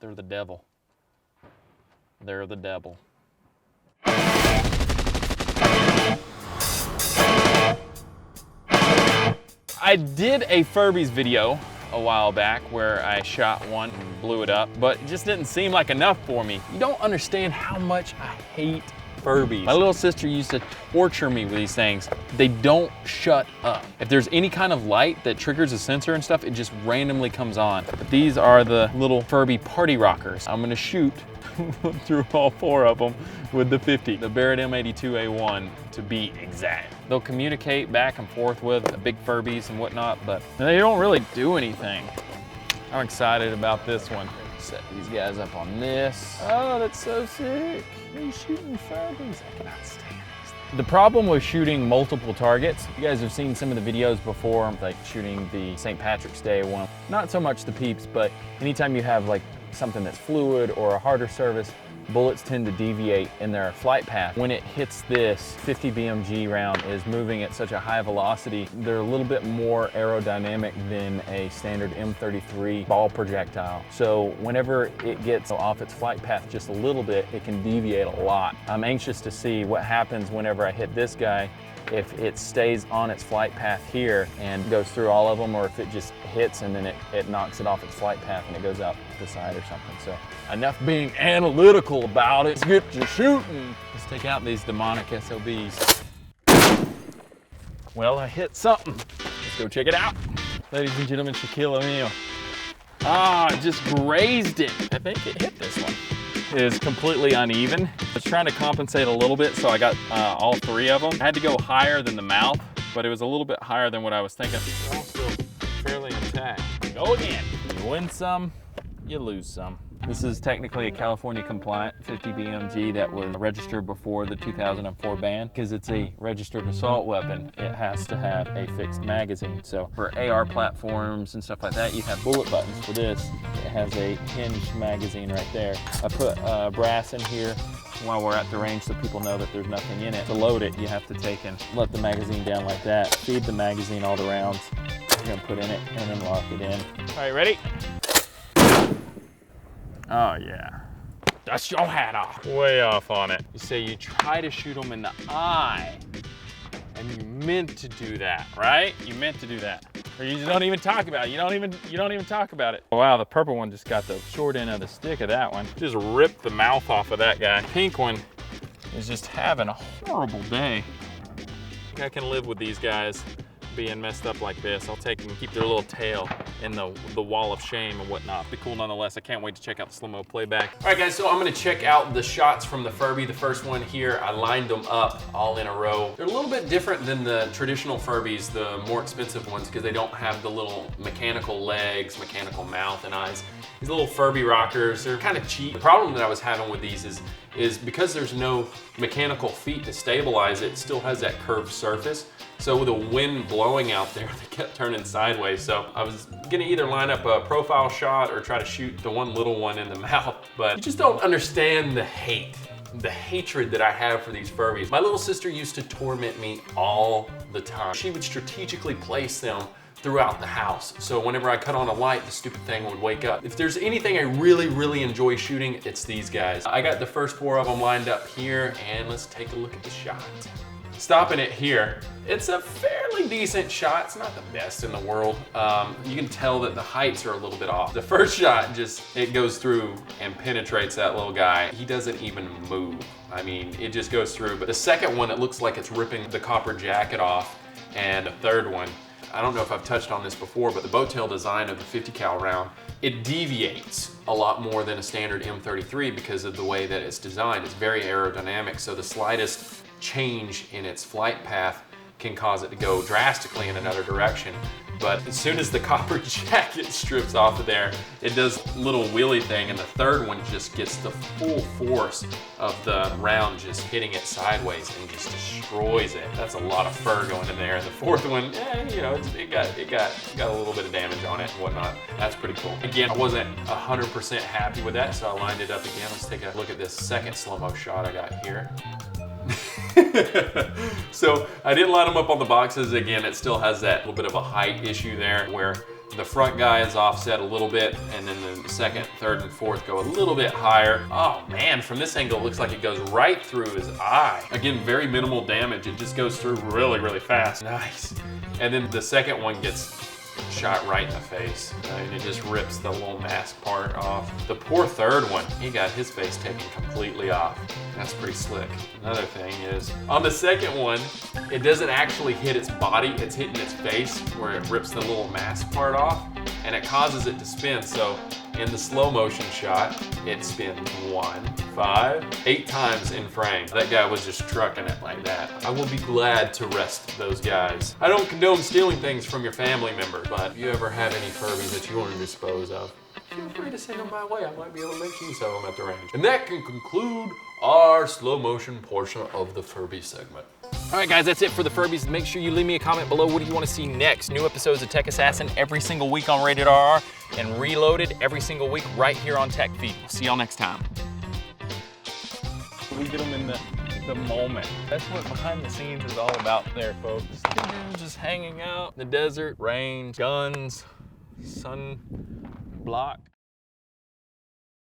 They're the devil. They're the devil. I did a Furby's video a while back where I shot one and blew it up, but it just didn't seem like enough for me. You don't understand how much I hate Furbies. My little sister used to torture me with these things. They don't shut up. If there's any kind of light that triggers a sensor and stuff, it just randomly comes on. But these are the little Furby party rockers. I'm gonna shoot through all 4 of them with the 50, the Barrett M82A1 to be exact. They'll communicate back and forth with the big Furbies and whatnot, but they don't really do anything. I'm excited about this one. Set these guys up on this. Oh, that's so sick. He's shooting Furbies. I cannot stand these things. The problem with shooting multiple targets, you guys have seen some of the videos before, like shooting the St. Patrick's Day one. Not so much the peeps, but anytime you have like something that's fluid or a harder surface, bullets tend to deviate in their flight path. When it hits this 50 BMG round is moving at such a high velocity, they're a little bit more aerodynamic than a standard M33 ball projectile. So whenever it gets off its flight path just a little bit, it can deviate a lot. I'm anxious to see what happens whenever I hit this guy, if it stays on its flight path here and goes through all of them, or if it just hits and then it knocks it off its flight path and it goes out the side or something. So enough being analytical about it. Let's get to shooting. Let's take out these demonic SOBs. Well, I hit something. Let's go check it out. Ladies and gentlemen, Shaquille O'Neal. Ah, I just grazed it. I think it hit this one. It is completely uneven. I was trying to compensate a little bit, so I got all 3 of them. I had to go higher than the mouth, but it was a little bit higher than what I was thinking. They're all still fairly intact. Go again. You win some, you lose some. This is technically a California compliant 50 BMG that was registered before the 2004 ban. Because it's a registered assault weapon, it has to have a fixed magazine. So for AR platforms and stuff like that, you have bullet buttons. For this, it has a hinged magazine right there. I put brass in here while we're at the range so people know that there's nothing in it. To load it, you have to take and let the magazine down like that, feed the magazine all the rounds you're gonna put in it, and then lock it in. All right, ready? Oh yeah, dust your hat off. Way off on it. You say you try to shoot them in the eye, and you meant to do that, right? You meant to do that. Or you just don't even talk about it. You don't even talk about it. Wow, the purple one just got the short end of the stick of that one. Just ripped the mouth off of that guy. Pink one is just having a horrible day. I think I can live with these guys being messed up like this. I'll take and keep their little tail in the wall of shame and whatnot. Be cool nonetheless. I can't wait to check out the slow-mo playback. All right guys, so I'm gonna check out the shots from the Furby. The first one here, I lined them up all in a row. They're a little bit different than the traditional Furbies, the more expensive ones, because they don't have the little mechanical legs, mechanical mouth and eyes. These little Furby rockers, they're kind of cheap. The problem that I was having with these is because there's no mechanical feet to stabilize it, it still has that curved surface. So with the wind blowing out there, they kept turning sideways. So I was gonna either line up a profile shot or try to shoot the one little one in the mouth, but you just don't understand the hatred that I have for these Furbies. My little sister used to torment me all the time. She would strategically place them throughout the house. So whenever I cut on a light, the stupid thing would wake up. If there's anything I really, really enjoy shooting, it's these guys. I got the first 4 of them lined up here, and let's take a look at the shot. Stopping it here, it's a fairly decent shot. It's not the best in the world. You can tell that the heights are a little bit off. The first shot, it goes through and penetrates that little guy. He doesn't even move. I mean, it just goes through. But the second one, it looks like it's ripping the copper jacket off. And the third one, I don't know if I've touched on this before, but the bow tail design of the 50 cal round, it deviates a lot more than a standard M33 because of the way that it's designed. It's very aerodynamic, so the slightest change in its flight path can cause it to go drastically in another direction. But as soon as the copper jacket strips off of there, it does a little wheelie thing, and the third one just gets the full force of the round just hitting it sideways and just destroys it. That's a lot of fur going in there. And the fourth one, you know, it got a little bit of damage on it and whatnot. That's pretty cool. Again, I wasn't 100% happy with that, so I lined it up again. Let's take a look at this second slow-mo shot I got here. So I didn't line them up on the boxes. Again, it still has that little bit of a height issue there where The front guy is offset a little bit, and then the second, third, and fourth go a little bit higher. Oh man, from this angle, it looks like it goes right through his eye. Again, very minimal damage. It just goes through really, really fast. Nice. And then the second one gets shot right in the face, and it just rips the little mask part off. The poor third one, he got his face taken completely off. That's pretty slick. Another thing is, on the second one, it doesn't actually hit its body, it's hitting its face where it rips the little mask part off, and it causes it to spin. So in the slow motion shot, it spins 1, 5, 8 times in frame. That guy was just trucking it like that. I will be glad to rest those guys. I don't condone stealing things from your family members, but if you ever have any Furbies that you want to dispose of, feel free to send them my way. I might be able to make you sell them at the range. And that can conclude our slow motion portion of the Furby segment. All right, guys, that's it for the Furbies. Make sure you leave me a comment below. What do you want to see next? New episodes of Tech Assassin every single week on Rated RR, and Reloaded every single week right here on Tech Feed. See y'all next time. We get them in the moment. That's what behind the scenes is all about there, folks. Just hanging out in the desert, rain, guns, sun block.